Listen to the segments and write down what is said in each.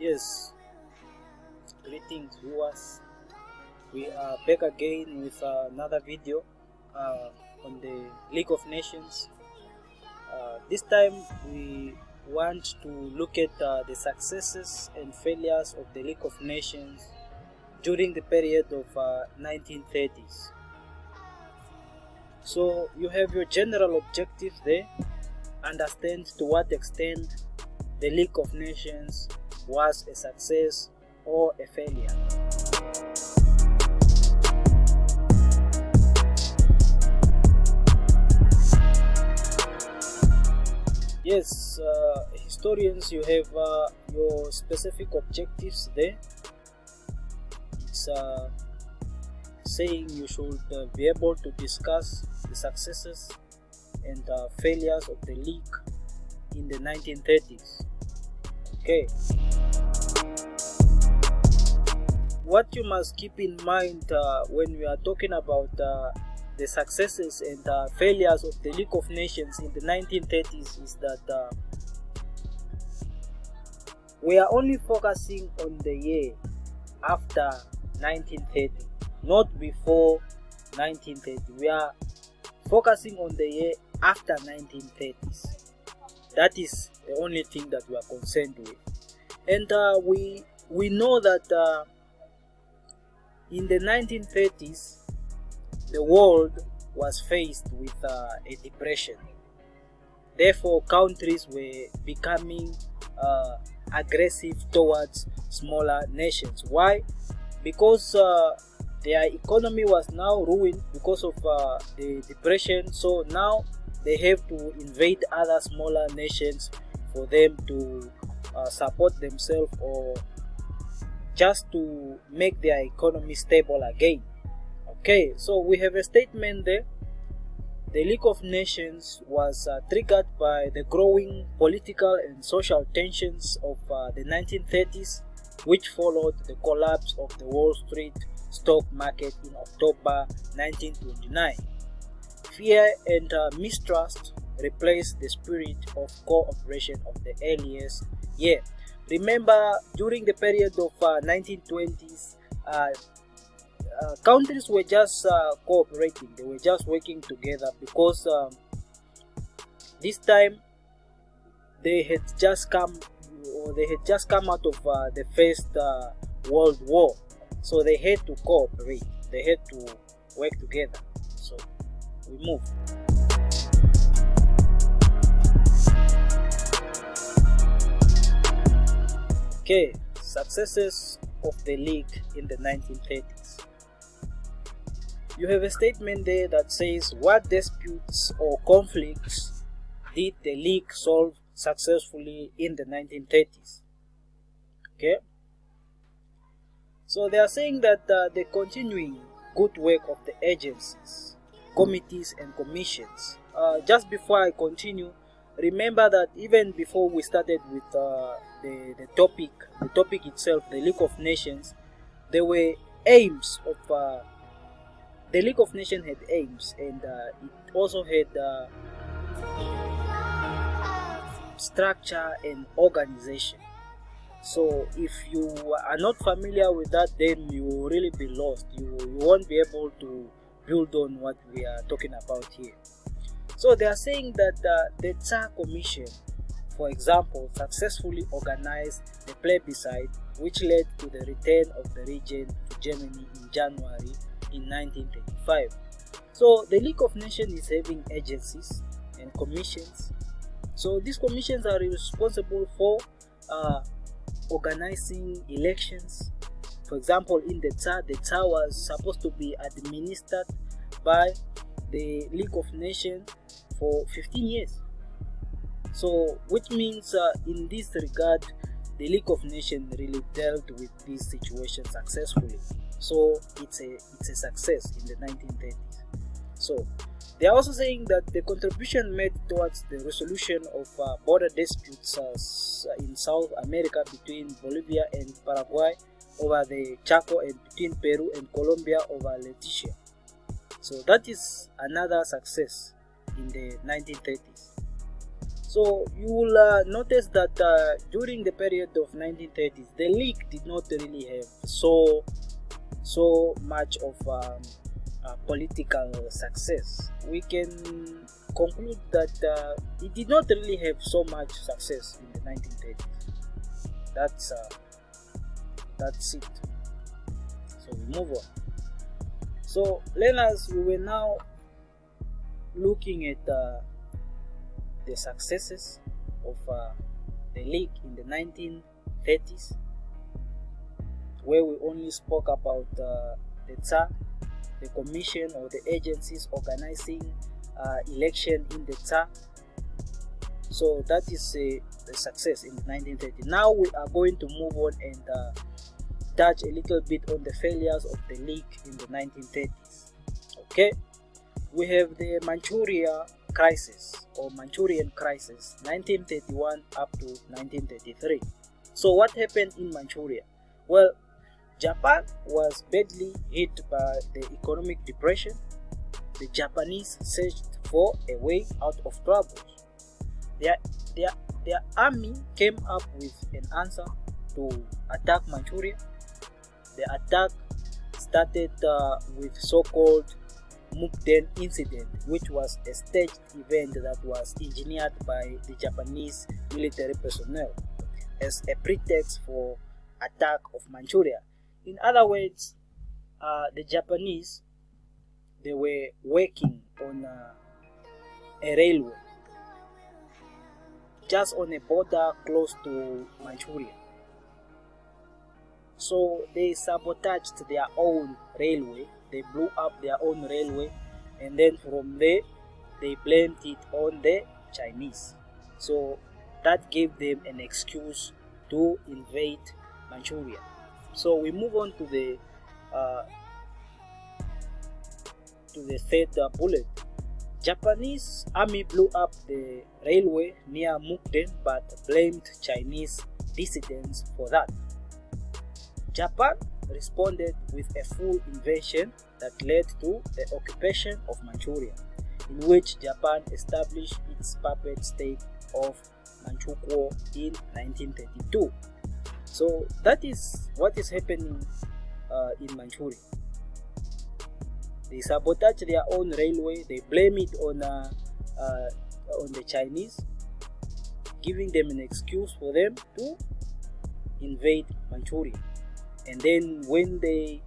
Yes, greetings viewers. We are back again with another video on the League of Nations. This time we want to look at the successes and failures of the League of Nations during the period of 1930s. So you have your general objectives there. Understand to what extent the League of Nations was a success or a failure. Yes, historians, you have your specific objectives there. It's saying you should be able to discuss the successes and failures of the League in the 1930s. Okay. What you must keep in mind when we are talking about the successes and failures of the League of Nations in the 1930s is that we are only focusing on the year after 1930, not before 1930. We are focusing on the year after 1930s. That is the only thing that we are concerned with. And we know that in the 1930s, the world was faced with a depression. Therefore, countries were becoming aggressive towards smaller nations. Why? Because their economy was now ruined because of the depression. So now they have to invade other smaller nations for them to support themselves or just to make their economy stable again. Okay, so we have a statement there. The League of Nations was triggered by the growing political and social tensions of the 1930s, which followed the collapse of the Wall Street stock market in October 1929. Fear and mistrust replaced the spirit of cooperation of the earliest year. Remember, during the period of 1920s, countries were just cooperating. They were just working together because this time they had just come out of the First World War, so they had to cooperate. They had to work together. So we move. Okay, successes of the League in the 1930s. You have a statement there that says, what disputes or conflicts did the League solve successfully in the 1930s? Okay, so they are saying that the continuing good work of the agencies, committees and commissions. Just before I continue, remember that even before we started with the topic itself, the League of Nations, there were aims of the League of Nations had aims, and it also had structure and organization. So if you are not familiar with that, then you will really be lost. You won't be able to build on what we are talking about here. So they are saying that the Tsar Commission, for example, successfully organized the plebiscite which led to the return of the region to Germany in January in 1935. So the League of Nations is having agencies and commissions. So these commissions are responsible for organizing elections. For example, in the Tsar was supposed to be administered by the League of Nations for 15 years. So which means in this regard, the League of Nations really dealt with this situation successfully. So it's a success in the 1930s. So they are also saying that the contribution made towards the resolution of border disputes in South America between Bolivia and Paraguay over the Chaco, and between Peru and Colombia over Leticia. So that is another success in the 1930s. So you will notice that during the period of 1930s, the League did not really have so much of political success. We can conclude that it did not really have so much success in the 1930s. That's it. So we move on. So learners, we were now looking at the successes of the League in the 1930s, where we only spoke about the Tsar, the commission or the agencies organizing election in the Tsar. So that is a success in 1930. Now we are going to move on and touch a little bit on the failures of the League in the 1930s. Okay, we have the Manchuria crisis or Manchurian crisis, 1931 up to 1933. So what happened in Manchuria? Well, Japan was badly hit by the economic depression. The Japanese searched for a way out of troubles. Their army came up with an answer to attack Manchuria. The attack started with so-called Mukden incident, which was a staged event that was engineered by the Japanese military personnel as a pretext for attack of Manchuria. In other words, the Japanese, they were working on a railway just on a border close to Manchuria. So they sabotaged their own railway, they blew up their own railway, and then from there they blamed it on the Chinese. So that gave them an excuse to invade Manchuria. So we move on to the third bullet. Japanese army blew up the railway near Mukden but blamed Chinese dissidents for that. Japan responded with a full invasion that led to the occupation of Manchuria, in which Japan established its puppet state of Manchukuo in 1932. So that is what is happening in Manchuria. They sabotage their own railway, they blame it on the Chinese, giving them an excuse for them to invade Manchuria. And then when they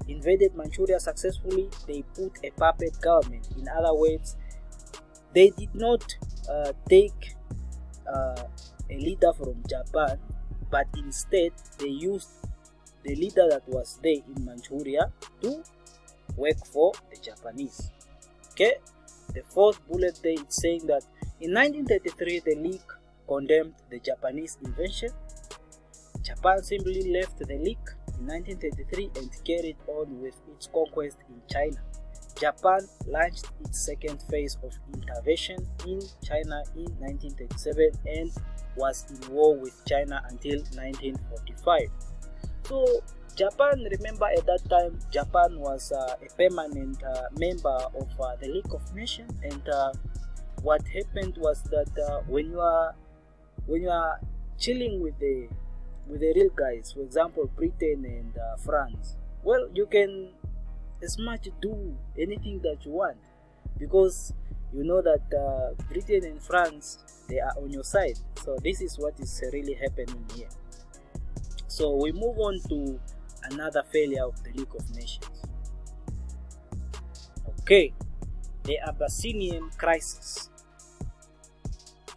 invaded Manchuria successfully, they put a puppet government. In other words, they did not take a leader from Japan, but instead they used the leader that was there in Manchuria to work for the Japanese. Okay, the fourth bullet there is saying that in 1933 the League condemned the Japanese invasion. Japan simply left the League in 1933 and carried on with its conquest in China. Japan launched its second phase of intervention in China in 1937 and was in war with China until 1945. So Japan, remember at that time, Japan was a permanent member of the League of Nations, and what happened was that when you are chilling with the real guys, for example Britain and France, well, you can as much do anything that you want, because you know that Britain and France, they are on your side. So this is what is really happening here. So we move on to another failure of the League of Nations. Okay, the Abyssinian crisis,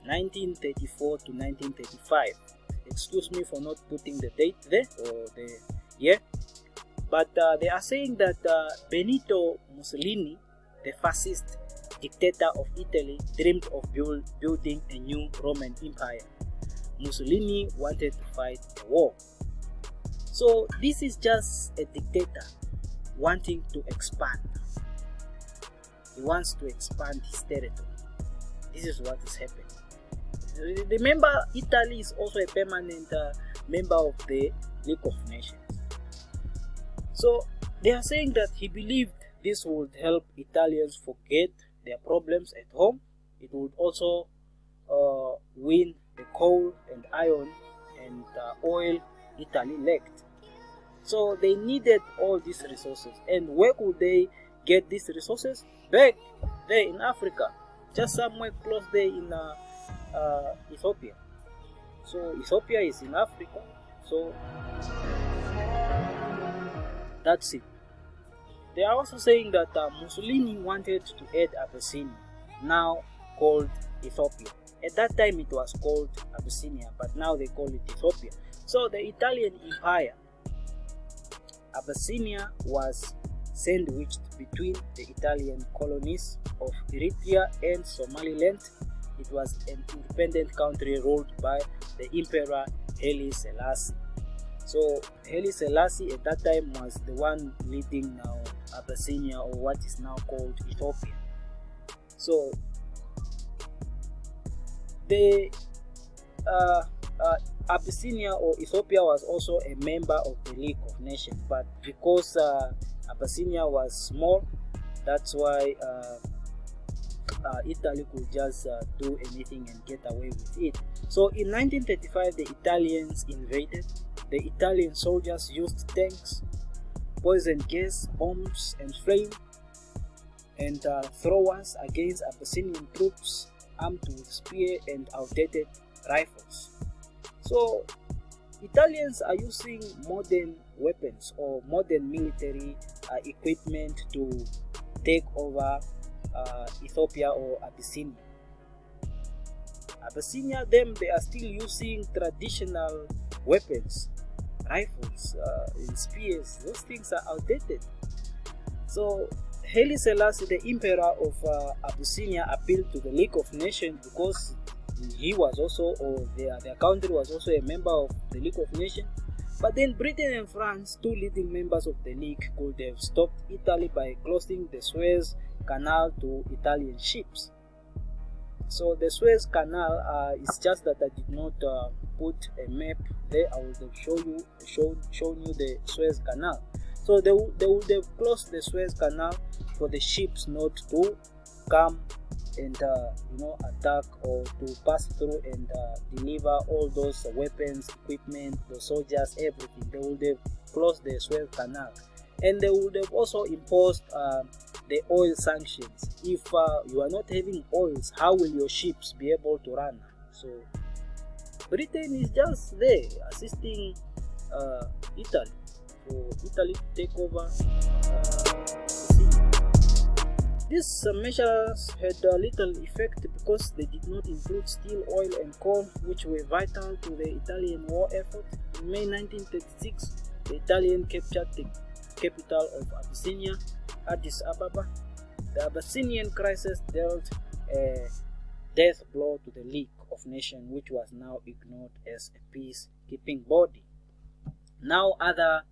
1934 to 1935. Excuse me for not putting the date there or the year, but they are saying that Benito Mussolini, the fascist dictator of Italy, dreamed of building a new Roman Empire. Mussolini wanted to fight a war. So this is just a dictator wanting to expand. He wants to expand his territory. This is what is happening. Remember, Italy is also a permanent member of the League of Nations. So they are saying that he believed this would help Italians forget their problems at home. It would also win the coal and iron and oil Italy lacked. So they needed all these resources. And where could they get these resources? Back there in Africa, just somewhere close there in Ethiopia. So Ethiopia is in Africa. So that's it. They are also saying that Mussolini wanted to add Abyssinia, now called Ethiopia. At that time it was called Abyssinia, but now they call it Ethiopia. So the Italian Empire, Abyssinia, was sandwiched between the Italian colonies of Eritrea and Somaliland. It was an independent country ruled by the Emperor Haile Selassie. So Haile Selassie at that time was the one leading now Abyssinia, or what is now called Ethiopia. So the Abyssinia or Ethiopia was also a member of the League of Nations, but because Abyssinia was small, that's why Italy could just do anything and get away with it. So in 1935 the Italians invaded. The Italian soldiers used tanks, poison gas, bombs and flame and throwers against Abyssinian troops armed with spear and outdated rifles. So Italians are using modern weapons or modern military equipment to take over Ethiopia or Abyssinia. Abyssinia, they are still using traditional weapons, rifles, and spears. Those things are outdated. So Haile Selassie, the emperor of Abyssinia, appealed to the League of Nations because he was also, or their country was also a member of the League of Nations. But then Britain and France, two leading members of the League, could have stopped Italy by closing the Suez Canal to Italian ships. So the Suez Canal is just that I did not put a map there. I will have shown you the Suez Canal. So they would have closed the Suez Canal for the ships not to come and attack or to pass through and deliver all those weapons, equipment, the soldiers, everything. They would have closed the Suez Canal, and they would have also imposed the oil sanctions. If you are not having oils, how will your ships be able to run? So Britain is just there assisting Italy for Italy to take over. These measures had little effect because they did not include steel, oil and coal, which were vital to the Italian war effort. In May 1936, the Italian captured the capital of Abyssinia, Addis Ababa. The Abyssinian crisis dealt a death blow to the League of Nations, which was now ignored as a peacekeeping body. Now other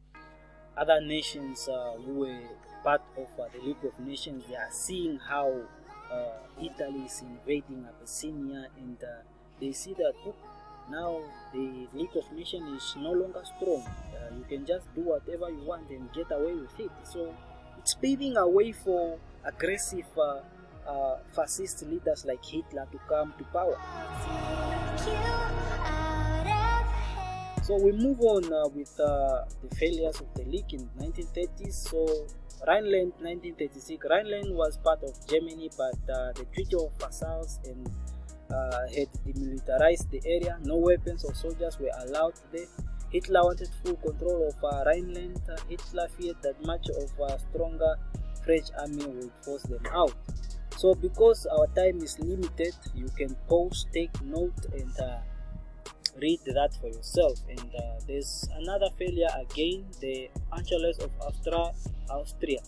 nations who were part of the League of Nations, they are seeing how Italy is invading Abyssinia, and they see that now the League of Nations is no longer strong. You can just do whatever you want and get away with it. So it's paving a way for aggressive fascist leaders like Hitler to come to power. So we move on with the failures of the League in 1930s. So Rhineland, 1936. Rhineland was part of Germany, but the Treaty of Versailles and had demilitarized the area. No weapons or soldiers were allowed there. Hitler wanted full control of Rhineland. Hitler feared that much of a stronger French army would force them out. So because our time is limited, you can pause, take note and read that for yourself. And there's another failure again, the Anschluss of Austria.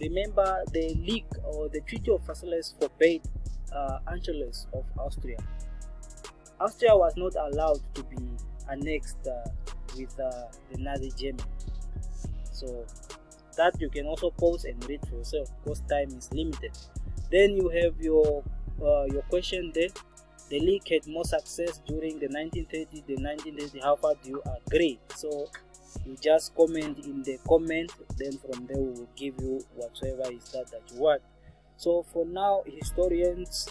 Remember, the League or the Treaty of Versailles forbade Anschluss of Austria. Austria was not allowed to be annexed with the Nazi Germany. So that you can also pause and read for yourself because time is limited. Then you have your question there. The League had more success during the 1930s. The 1930s, how far do you agree? So you just comment in the comment, then from there we will give you whatsoever is that you want. So for now, historians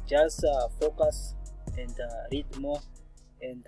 Just focus and read more, and